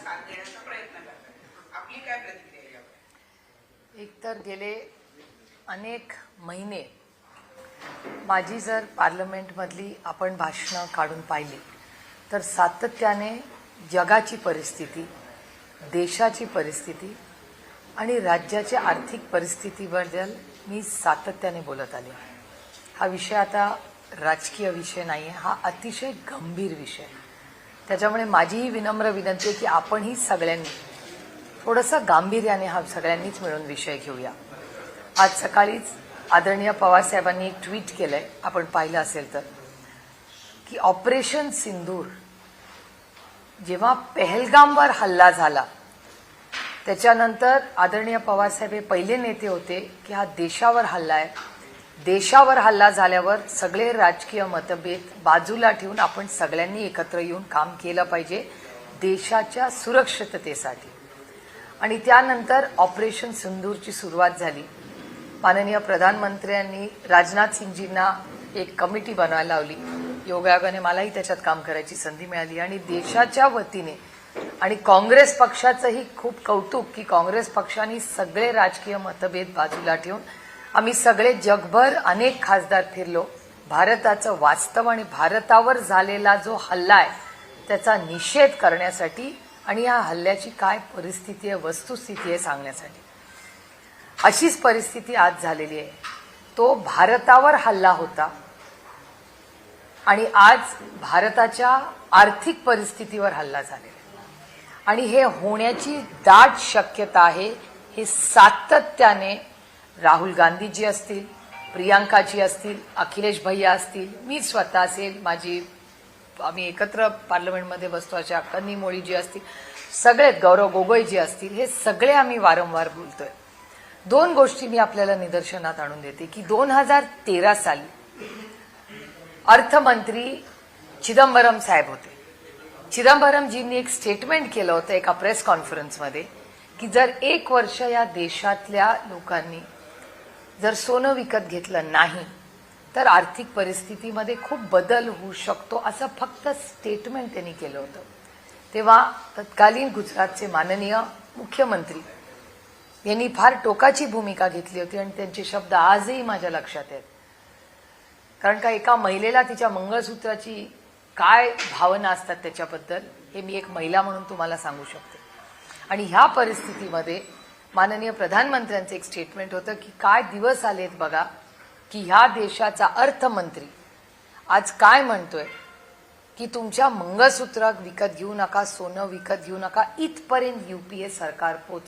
साथ देण्याचा प्रयत्न करतात. आपली काय प्रतिक्रिया यावर? एकतर गेले अनेक महिने माझी जर पार्लमेंटमधली आपण भाषणं काढून पाहिली तर सातत्याने जगाची परिस्थिती, देशाची परिस्थिती आणि राज्याच्या आर्थिक परिस्थितीबद्दल मी सातत्याने बोलत आले. हा विषय आता राजकीय विषय नाही आहे, हा अतिशय गंभीर विषय. त्याच्यामुळे माझीही विनम्र विनंती आहे की आपणही सगळ्यांनी थोडंसं गांभीर्याने हा सगळ्यांनीच मिळून विषय घेऊया. आज सकाळीच आदरणीय पवारसाहेबांनी एक ट्विट केलंय, आपण पाहिलं असेल तर, की ऑपरेशन सिंदूर जेव्हा पहलगामवर हल्ला झाला त्याच्यानंतर आदरणीय पवारसाहेब हे पहिले नेते होते की हा देशावर हल्ला आहे. देशावर हल्ला झाल्यावर सगळे राजकीय मतभेद बाजूला ठेवून आपण सगळ्यांनी एकत्र येऊन काम केलं पाहिजे देशाच्या सुरक्षिततेसाठी. आणि त्यानंतर ऑपरेशन सिंदूरची सुरुवात झाली. माननीय प्रधानमंत्र्यांनी राजनाथ सिंगजींना एक कमिटी बनवायला लावली. योगायोगाने मलाही त्याच्यात काम करायची संधी मिळाली आणि देशाच्या वतीने आणि काँग्रेस पक्षाचंही खूप कौतुक की काँग्रेस पक्षाने सगळे राजकीय मतभेद बाजूला ठेवून आम्ही सगळे जगभर अनेक खासदार फिरलो. भारताचं वास्तव आणि भारतावर झालेला जो हल्ला आहे त्याचा निषेध करण्यासाठी आणि या हल्ल्याची काय परिस्थिती आहे, वस्तुस्थिती आहे सांगण्यासाठी. अशीच परिस्थिती आज झालेली आहे. तो भारतावर हल्ला होता आणि आज भारताच्या आर्थिक परिस्थितीवर हल्ला झालेला आहे आणि हे होण्याची दाट शक्यता आहे. हे सातत्याने राहुल गांधीजी असतील, प्रियांकाजी असतील, अखिलेश भैया असतील, मी स्वतः असेल, आम्ही एकत्र पार्लमेंटमध्ये बसतो अशा कन्नी मोळीजी असतील, सगळे गौरव गोगोईजी असतील, हे सगळे आम्ही वारंवार बोलतोय. दोन गोष्टी मी आपल्याला निदर्शनात आणून देते की 2013 साली अर्थमंत्री चिदंबरम साहेब होते. चिदंबरमजींनी एक स्टेटमेंट केलं होतं एका प्रेस कॉन्फरन्समध्ये की जर 1 वर्ष या देशातल्या लोकांनी जर सोनं विकत घेतलं नाही तर आर्थिक परिस्थितीमध्ये खूप बदल होऊ शकतो, असं फक्त स्टेटमेंट त्यांनी केलं होतं. तेव्हा तत्कालीन गुजरातचे माननीय मुख्यमंत्री यांनी फार टोकाची भूमिका घेतली होती आणि त्यांचे शब्द आजही माझ्या लक्षात आहेत. कारण का एका महिलेला तिच्या मंगळसूत्राची काय भावना असतात त्याच्याबद्दल हे मी एक महिला म्हणून तुम्हाला सांगू शकते. आणि ह्या परिस्थितीमध्ये माननीय प्रधानमंत्र्यांचं एक स्टेटमेंट होतं की काय दिवस आलेत बघा की ह्या देशाचा अर्थमंत्री आज काय म्हणतोय की तुमच्या मंगळसूत्र विकत घेऊ नका, सोनं विकत घेऊ नका, इथपर्यंत UPA सरकार पोहोच